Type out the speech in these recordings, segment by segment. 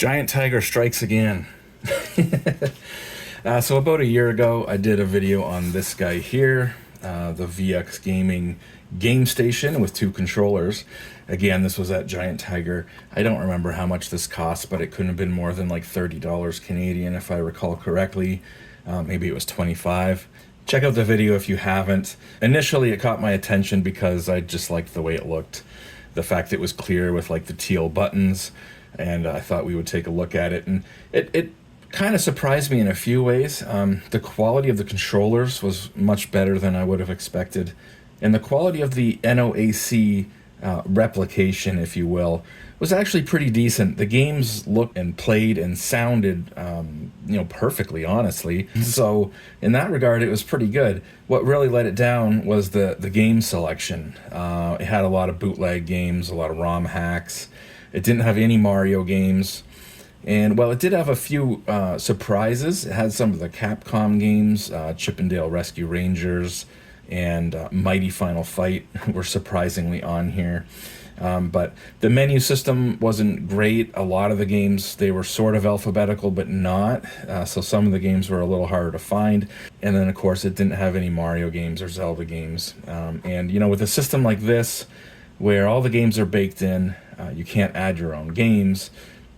Giant Tiger strikes again. So about a year ago, I did a video on this guy here, the VX Gaming Game Station with 2 controllers. Again, this was at Giant Tiger. I don't remember how much this cost, but it couldn't have been more than like $30 Canadian if I recall correctly. Maybe it was 25. Check out the video if you haven't. Initially, it caught my attention because I just liked the way it looked. The fact it was clear with like the teal buttons, and I thought we would take a look at it. And it kind of surprised me in a few ways. The quality of the controllers was much better than I would have expected. And the quality of the NoaC replication, if you will, was actually pretty decent. The games looked and played and sounded, perfectly, honestly. So in that regard, it was pretty good. What really let it down was the game selection. It had a lot of bootleg games, a lot of ROM hacks. It didn't have any Mario games. And, well, it did have a few surprises. It had some of the Capcom games, Chip 'n Dale Rescue Rangers and Mighty Final Fight were surprisingly on here. But the menu system wasn't great. A lot of the games, they were sort of alphabetical, but not. So some of the games were a little harder to find. And then, of course, it didn't have any Mario games or Zelda games. And, with a system like this, where all the games are baked in, you can't add your own games,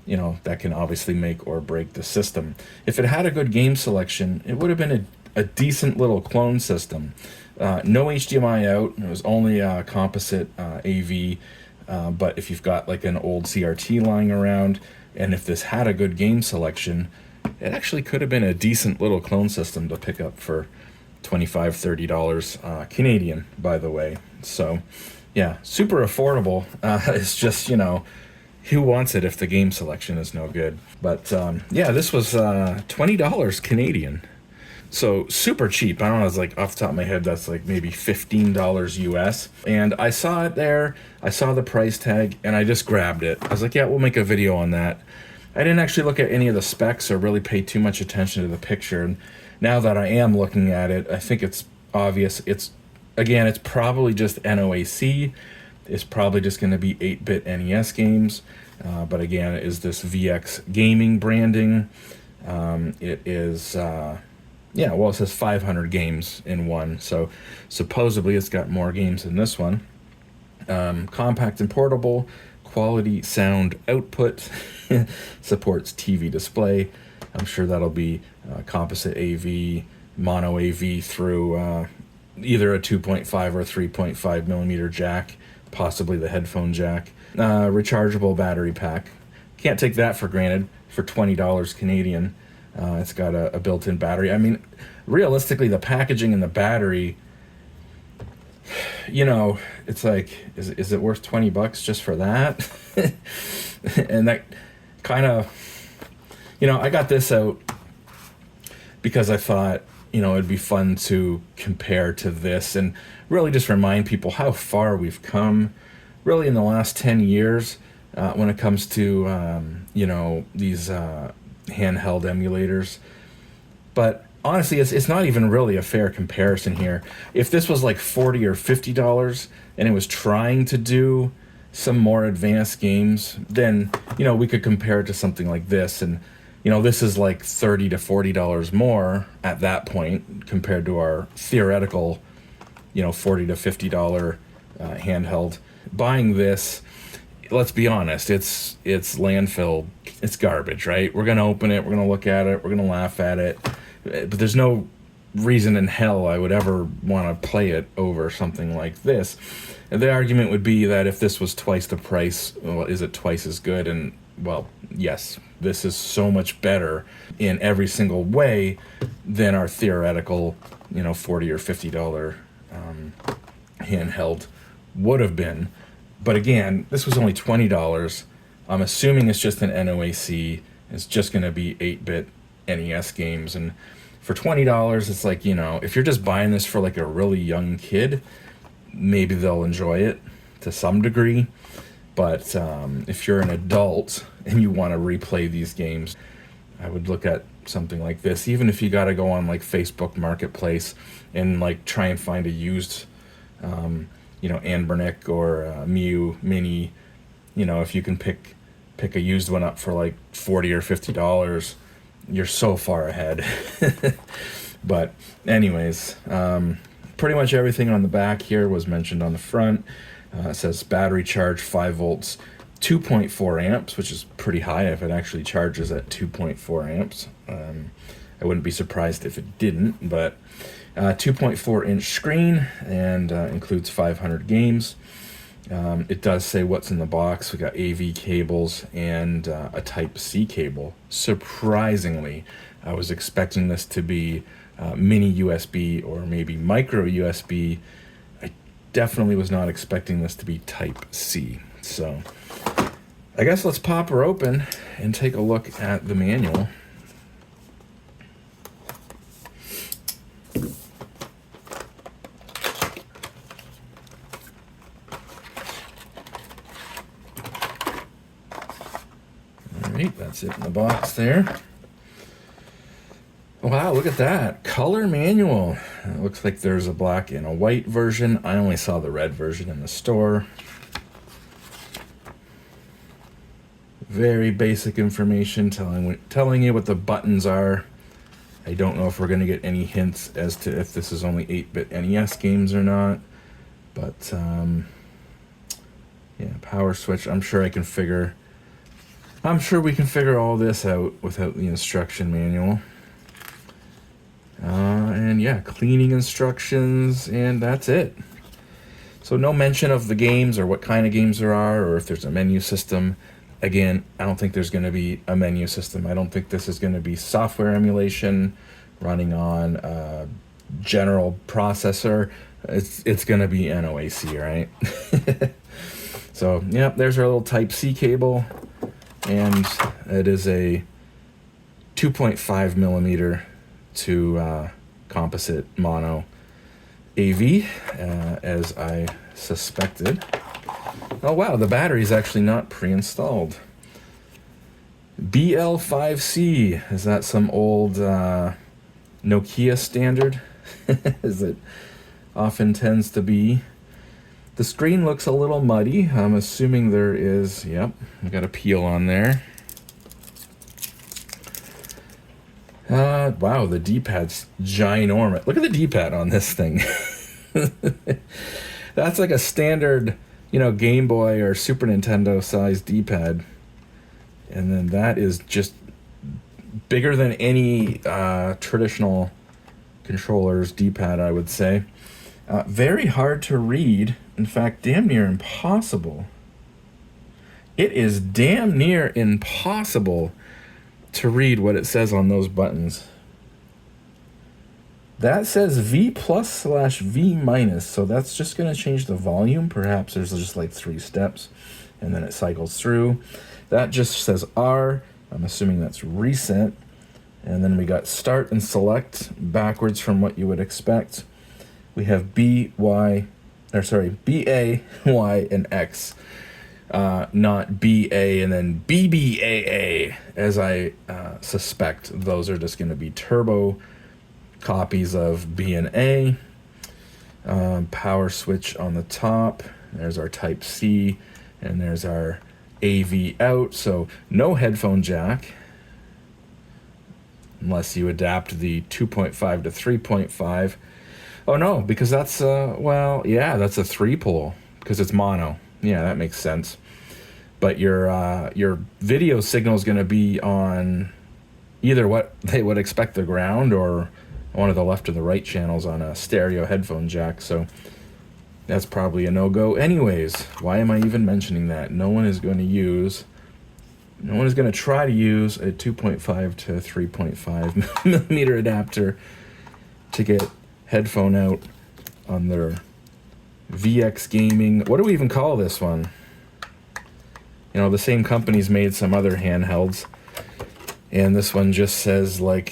that can obviously make or break the system. If it had a good game selection, it would have been a decent little clone system. No HDMI out. It was only composite AV. But if you've got like an old CRT lying around, and if this had a good game selection, it actually could have been a decent little clone system to pick up for $25, $30 Canadian, by the way. So, yeah, super affordable. It's just, who wants it if the game selection is no good? But, yeah, this was $20 Canadian. So super cheap. I don't know, it's like off the top of my head, that's like maybe $15 US. And I saw it there, I saw the price tag, and I just grabbed it. I was like, yeah, we'll make a video on that. I didn't actually look at any of the specs or really pay too much attention to the picture. And now that I am looking at it, I think it's obvious. It's probably just NoaC. It's probably just going to be 8-bit NES games. But again, it is this VX Gaming branding. It is... it says 500 games in one, so supposedly it's got more games than this one. Compact and portable, quality sound output, supports TV display. I'm sure that'll be composite AV, mono AV through either a 2.5 or 3.5 millimeter jack, possibly the headphone jack. Rechargeable battery pack. Can't take that for granted for $20 Canadian. It's got a built-in battery. I mean, realistically, the packaging and the battery, it's like, is it worth $20 just for that? And that kind of, I got this out because I thought, it'd be fun to compare to this and really just remind people how far we've come, really in the last 10 years when it comes to, these... handheld emulators. But honestly, it's not even really a fair comparison here. If this was like $40 or $50 and it was trying to do some more advanced games, then we could compare it to something like this. And this is like $30 to $40 more at that point compared to our theoretical $40 to $50 handheld. Buying this, let's be honest, it's landfill, it's garbage, right? We're going to open it, we're going to look at it, we're going to laugh at it, but there's no reason in hell I would ever want to play it over something like this. And the argument would be that if this was twice the price, well, is it twice as good? And, well, yes, this is so much better in every single way than our theoretical, $40 or $50 handheld would have been. But again, this was only $20. I'm assuming it's just an NoaC. It's just going to be 8-bit NES games. And for $20, it's like, if you're just buying this for like a really young kid, maybe they'll enjoy it to some degree. But if you're an adult and you want to replay these games, I would look at something like this. Even if you got to go on like Facebook Marketplace and like try and find a used Anbernic or Mew Mini, if you can pick pick a used one up for like $40 or $50, you're so far ahead. But anyways, pretty much everything on the back here was mentioned on the front. It says battery charge 5 volts, 2.4 amps, which is pretty high if it actually charges at 2.4 amps. I wouldn't be surprised if it didn't, but 2.4-inch screen, and includes 500 games. It does say what's in the box. We got AV cables and a Type-C cable. Surprisingly, I was expecting this to be mini USB or maybe micro USB. I definitely was not expecting this to be Type-C. So I guess let's pop her open and take a look at the manual. Alright, that's it in the box there. Wow, look at that. Color manual. It looks like there's a black and a white version. I only saw the red version in the store. Very basic information telling you what the buttons are. I don't know if we're going to get any hints as to if this is only 8-bit NES games or not. But, yeah, power switch. I'm sure we can figure all this out without the instruction manual. And yeah, cleaning instructions, and that's it. So no mention of the games or what kind of games there are, or if there's a menu system. Again, I don't think there's going to be a menu system. I don't think this is going to be software emulation running on a general processor. It's going to be NoaC, right? So, yeah, there's our little Type-C cable, and it is a 2.5 millimeter to composite mono AV, as I suspected. Oh wow, the battery is actually not pre-installed. BL5C, is that some old Nokia standard? As it often tends to be. The screen looks a little muddy. I'm assuming there is, yep, we got a peel on there. Wow, the D-pad's ginormous. Look at the D-pad on this thing. That's like a standard, Game Boy or Super Nintendo size D-pad. And then that is just bigger than any traditional controller's D-pad, I would say. Very hard to read. In fact, damn near impossible. It is damn near impossible to read what it says on those buttons. That says V+/V-, so that's just going to change the volume. Perhaps there's just like 3 steps, and then it cycles through. That just says R. I'm assuming that's reset. And then we got start and select backwards from what you would expect. We have B, Y, and X. Not BA and then BBAA, as I suspect those are just going to be turbo copies of B and A. Power switch on the top. There's our Type-C, and there's our AV out. So no headphone jack, unless you adapt the 2.5 to 3.5. Oh no, because that's that's a 3-pole because it's mono. Yeah, that makes sense. But your video signal is going to be on either what they would expect the ground or one of the left or the right channels on a stereo headphone jack. So that's probably a no-go. Anyways, why am I even mentioning that? No one is going to try to use a 2.5 to 3.5 millimeter adapter to get headphone out on their VX Gaming. What do we even call this one? The same company's made some other handhelds, and this one just says relieve?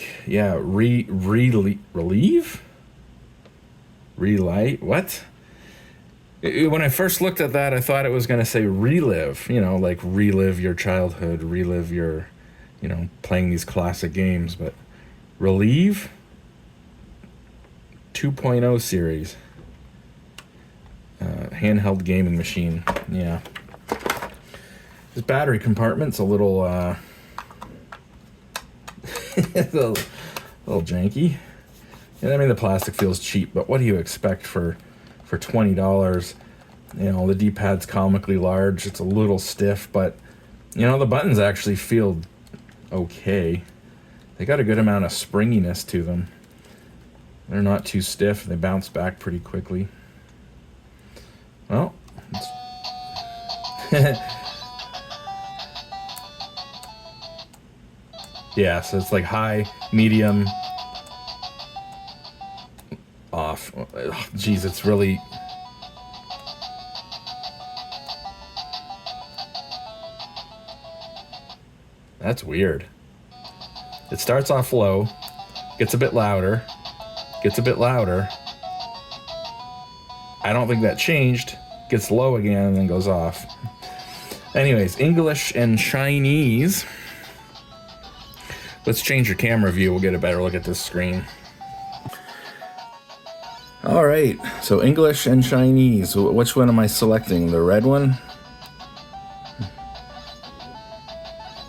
Relight? What? When I first looked at that, I thought it was going to say relive, like relive your childhood, relive your, playing these classic games, but relieve 2.0 series. Handheld gaming machine. Yeah. This battery compartment's a little, a little janky. And I mean, the plastic feels cheap, but what do you expect for $20? You know, the D-pad's comically large. It's a little stiff, but, you know, the buttons actually feel okay. They got a good amount of springiness to them. They're not too stiff. They bounce back pretty quickly. Well, yeah, so it's like high, medium, off. Geez, it's really... That's weird. It starts off low, gets a bit louder, gets a bit louder. I don't think that changed. Gets low again and then goes off. Anyways, English and Chinese. Let's change your camera view. We'll get a better look at this screen. All right, so English and Chinese. Which one am I selecting? The red one?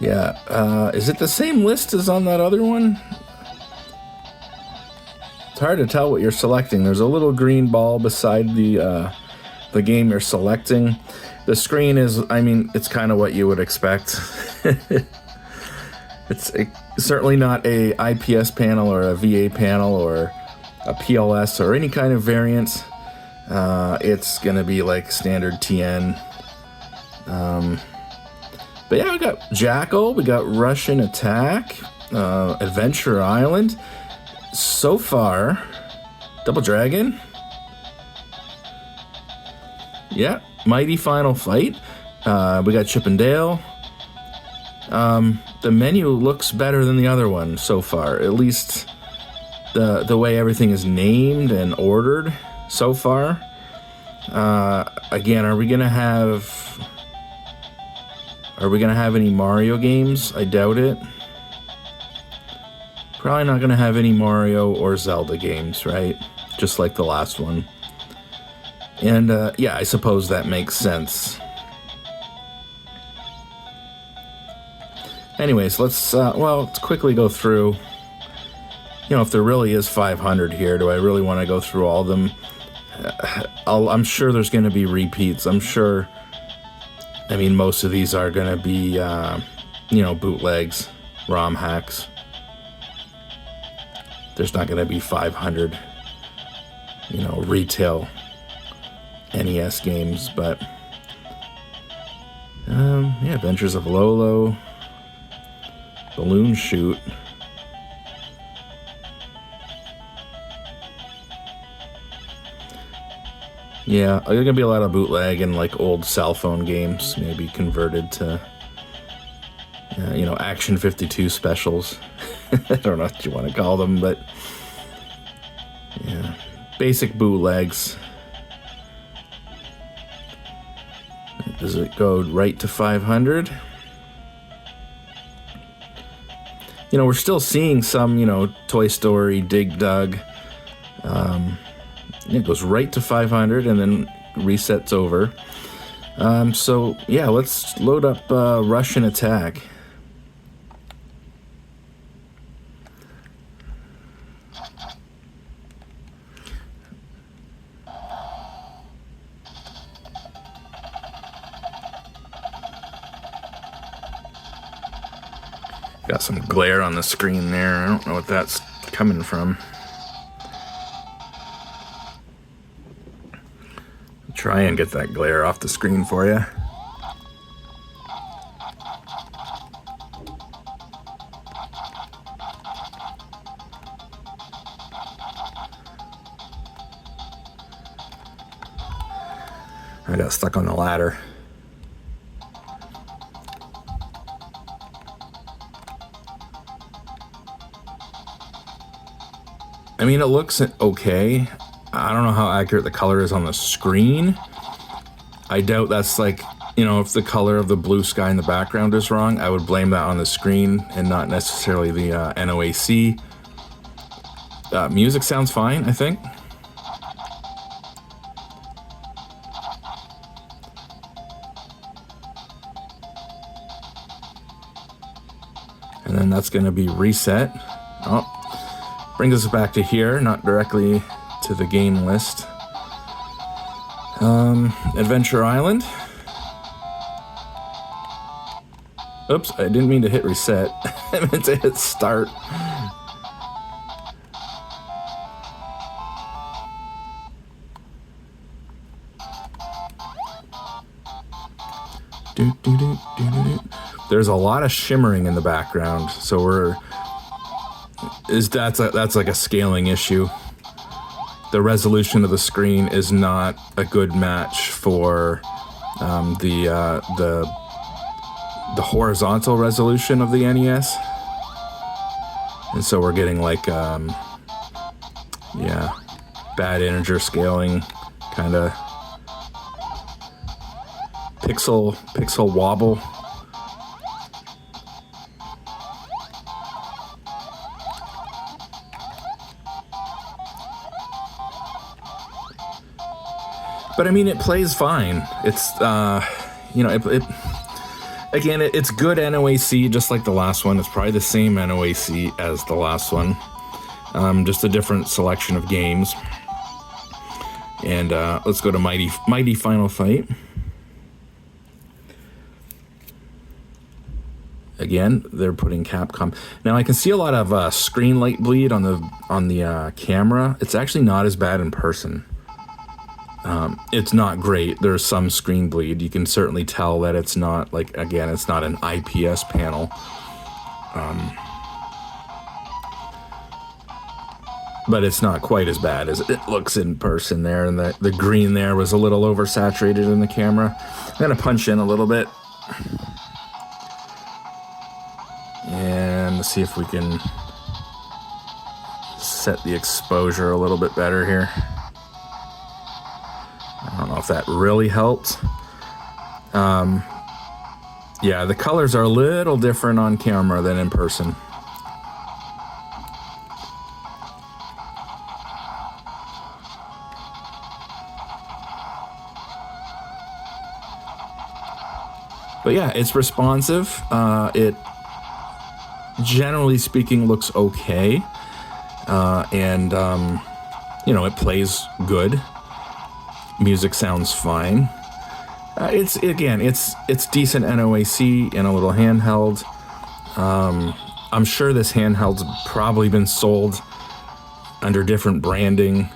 Yeah, is it the same list as on that other one? It's hard to tell what you're selecting. There's a little green ball beside the game you're selecting. The screen is, I mean, it's kind of what you would expect. It's certainly not a IPS panel or a VA panel or a PLS or any kind of variant. It's gonna be like standard TN. But yeah, we got Jackal, we got Russian Attack, Adventure Island. So far, Double Dragon. Yeah, Mighty Final Fight. We got Chip and Dale. The menu looks better than the other one so far. At least the way everything is named and ordered so far. Again, are we gonna have any Mario games? I doubt it. Probably not gonna have any Mario or Zelda games, right? Just like the last one. And yeah, I suppose that makes sense. Anyways, let's quickly go through. You know, if there really is 500 here, do I really want to go through all of them? I'm sure there's going to be repeats. I'm sure. I mean, most of these are going to be, you know, bootlegs, ROM hacks. There's not going to be 500, you know, retail NES games, but yeah, Adventures of Lolo, Balloon Shoot. Yeah, there's gonna be a lot of bootleg and like old cell phone games, maybe converted to, you know, Action 52 specials. I don't know what you want to call them, but yeah, basic bootlegs. Does it go right to 500? You know, we're still seeing some, you know, Toy Story, Dig Dug. It goes right to 500 and then resets over. So, yeah, let's load up Russian Attack. Got some glare on the screen there. I don't know what that's coming from. Try and get that glare off the screen for you. I got stuck on the ladder. I mean, it looks okay. I don't know how accurate the color is on the screen. I doubt that's like, you know, if the color of the blue sky in the background is wrong, I would blame that on the screen and not necessarily the NoaC. Music sounds fine, I think. And then that's going to be reset. Oh, brings us back to here, not directly to the game list. Adventure Island. Oops, I didn't mean to hit reset. I meant to hit start. There's a lot of shimmering in the background, so that's like a scaling issue. The resolution of the screen is not a good match for the horizontal resolution of the NES, and so we're getting like bad integer scaling, kind of pixel wobble. But I mean, it plays fine. It's it's good NoaC, just like the last one. It's probably the same NoaC as the last one, just a different selection of games. And let's go to Mighty Final Fight. Again, they're putting Capcom. Now I can see a lot of screen light bleed on the camera. It's actually not as bad in person. It's not great. There's some screen bleed. You can certainly tell that it's not, like, again, it's not an IPS panel. But it's not quite as bad as it looks in person there. And the green there was a little oversaturated in the camera. I'm going to punch in a little bit. And see if we can set the exposure a little bit better here. I don't know if that really helped. Yeah, the colors are a little different on camera than in person. But yeah, it's responsive. It, generally speaking, looks okay. And it plays good. Music sounds fine. It's decent NoaC and a little handheld. I'm sure this handheld's probably been sold under different branding.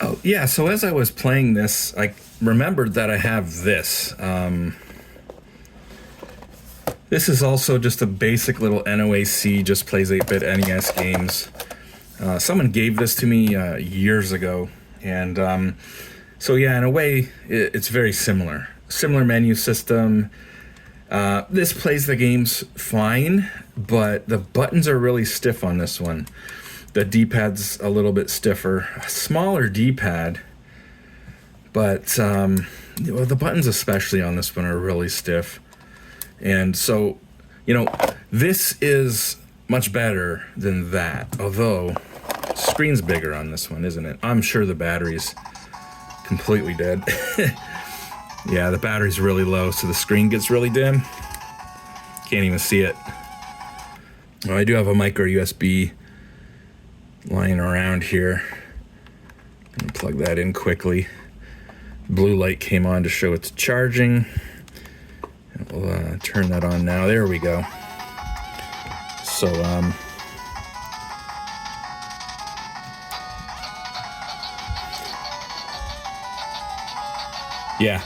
Oh yeah, so as I was playing this, I remembered that I have this. This is also just a basic little NoaC, just plays 8-bit NES games. Someone gave this to me years ago, and so yeah, in a way, it's very similar. Similar menu system. This plays the games fine, but the buttons are really stiff on this one. The D-pad's a little bit stiffer. A smaller D-pad, but the buttons especially on this one are really stiff. And so, this is much better than that. Although, screen's bigger on this one, isn't it? I'm sure the battery's completely dead. Yeah, the battery's really low, so the screen gets really dim. Can't even see it. Well, I do have a micro USB lying around here. I'm gonna plug that in quickly. Blue light came on to show it's charging. We'll turn that on now. There we go. So, yeah,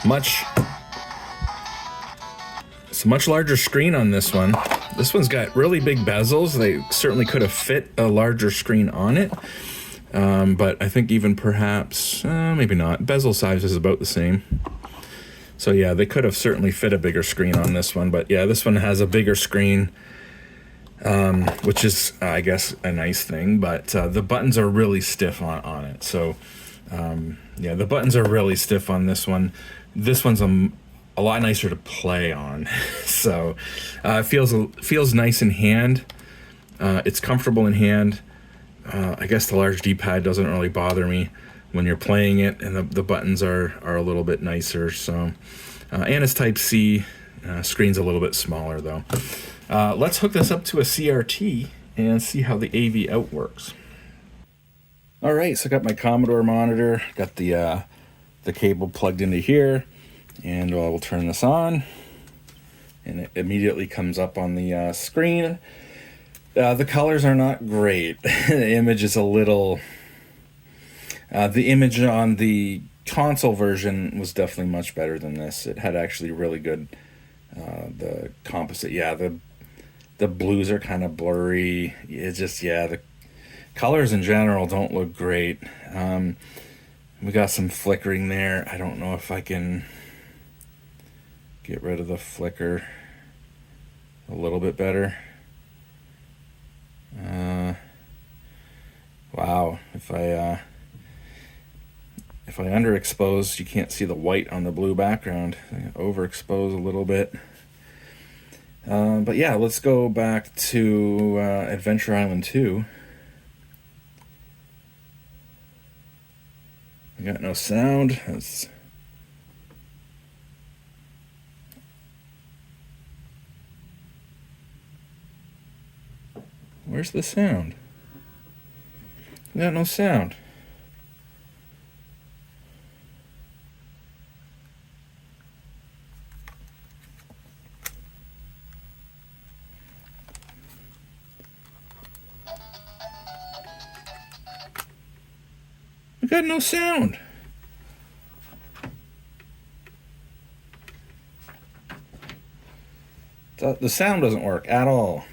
it's a much larger screen on this one. This one's got really big bezels. They certainly could have fit a larger screen on it. But I think even perhaps, maybe not. Bezel size is about the same. So yeah, they could have certainly fit a bigger screen on this one. But yeah, this one has a bigger screen, which is, I guess, a nice thing. But the buttons are really stiff on it. So yeah, the buttons are really stiff on this one. This one's a lot nicer to play on. So it feels nice in hand. It's comfortable in hand. I guess the large D-pad doesn't really bother me when you're playing it, and the buttons are a little bit nicer. So and it's Type-C, Screen's a little bit smaller though. Let's hook this up to a CRT and see how the AV out works. All right, so I got my Commodore monitor, got the cable plugged into here, and we'll turn this on, and it immediately comes up on the screen. The colors are not great. The image is a little... the image on the console version was definitely much better than this. It had actually really good... the composite, yeah, the blues are kind of blurry. It's just, yeah, the colors in general don't look great. We got some flickering there. I don't know if I can get rid of the flicker a little bit better. Wow, if I underexpose, you can't see the white on the blue background. I overexpose a little bit. But yeah, let's go back to Adventure Island 2. We got no sound. Where's the sound? We got no sound. We got no sound. The sound doesn't work at all.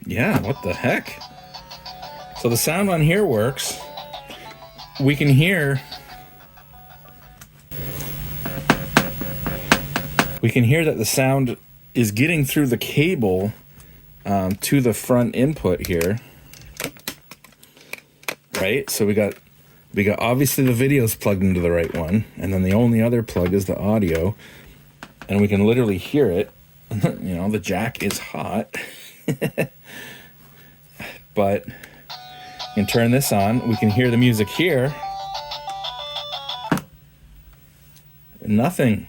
Yeah, what the heck? So the sound on here works. We can hear that the sound is getting through the cable to the front input here. Right? So we got obviously the video's plugged into the right one, and then the only other plug is the audio, and we can literally hear it. You know, the jack is hot. But you can turn this on, we can hear the music here. Nothing.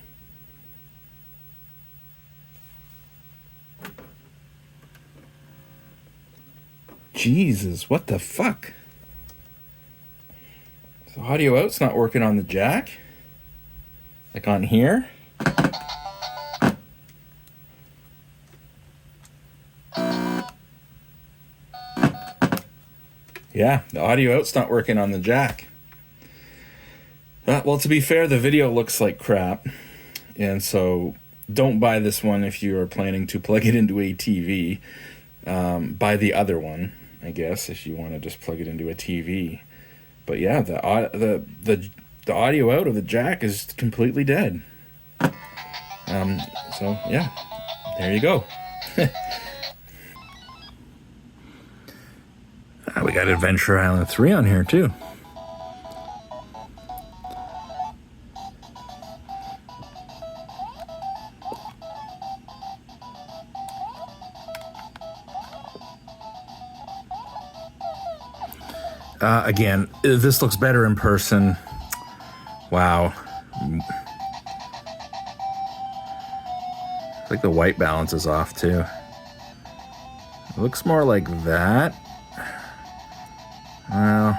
Jesus, what the fuck? So audio out's not working on the jack. Like on here. Yeah, the audio out's not working on the jack. Well, to be fair, the video looks like crap. And so don't buy this one if you are planning to plug it into a TV. Buy the other one, I guess, if you want to just plug it into a TV. But yeah, the audio out of the jack is completely dead. So yeah, there you go. We got Adventure Island 3 on here too. Again, this looks better in person. Wow. I think the white balance is off too. It looks more like that. Well,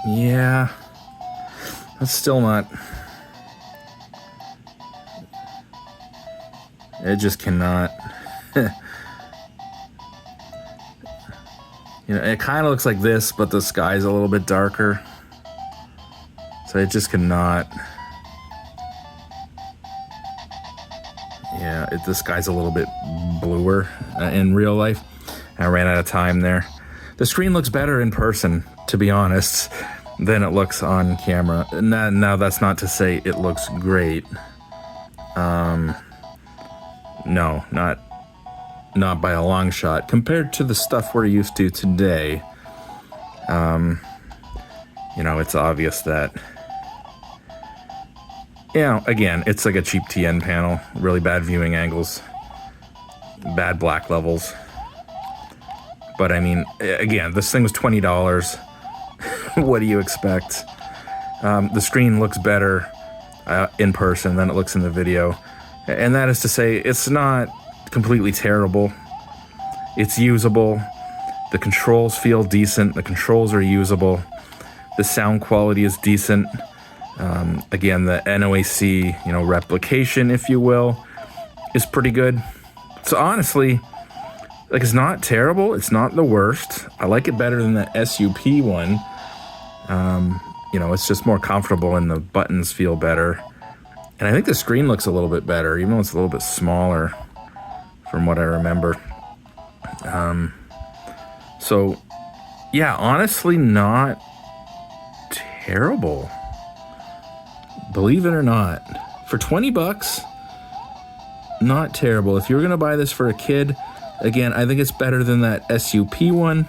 yeah, that's still not, it just cannot, you know, it kind of looks like this, but the sky's a little bit darker, so it just cannot, yeah, the sky's a little bit bluer in real life. I ran out of time there. The screen looks better in person, to be honest, than it looks on camera. Now that's not to say it looks great. No, not by a long shot. Compared to the stuff we're used to today, you know, it's obvious that You know, again, it's like a cheap TN panel, really bad viewing angles, bad black levels. But I mean, again, this thing was $20. What do you expect? The screen looks better in person than it looks in the video. And that is to say, it's not completely terrible. It's usable. The controls feel decent. The controls are usable. The sound quality is decent. Again, the NoaC, you know, replication, if you will, is pretty good. So honestly, like, it's not terrible. It's not the worst. I like it better than the SUP one. You know, it's just more comfortable and the buttons feel better. And I think the screen looks a little bit better, even though it's a little bit smaller from what I remember. So, yeah, honestly, not terrible. Believe it or not. For 20 bucks, not terrible. If you're going to buy this for a kid, again, I think it's better than that SUP one.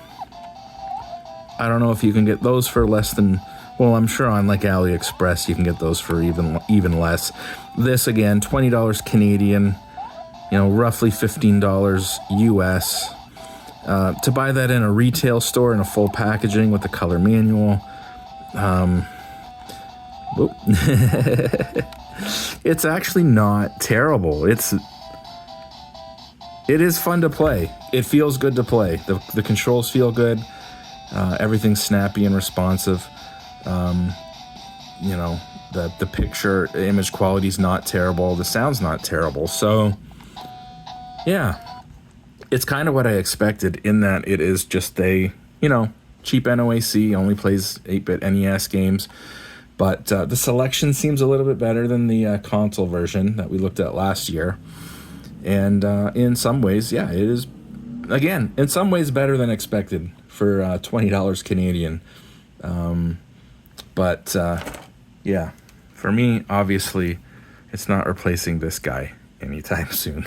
I don't know if you can get those for less than... Well, I'm sure on like AliExpress you can get those for even less. This, again, $20 Canadian, you know, roughly $15 US. To buy that in a retail store in a full packaging with the color manual, it's actually not terrible. It is fun to play. It feels good to play. The controls feel good. Everything's snappy and responsive. You know, the picture image quality is not terrible. The sound's not terrible. So, yeah, it's kind of what I expected in that it is just a, you know, cheap NoaC, only plays 8-bit NES games. But the selection seems a little bit better than the console version that we looked at last year. And in some ways, yeah, it is, again, in some ways better than expected for $20 Canadian. But yeah, for me, obviously, it's not replacing this guy anytime soon.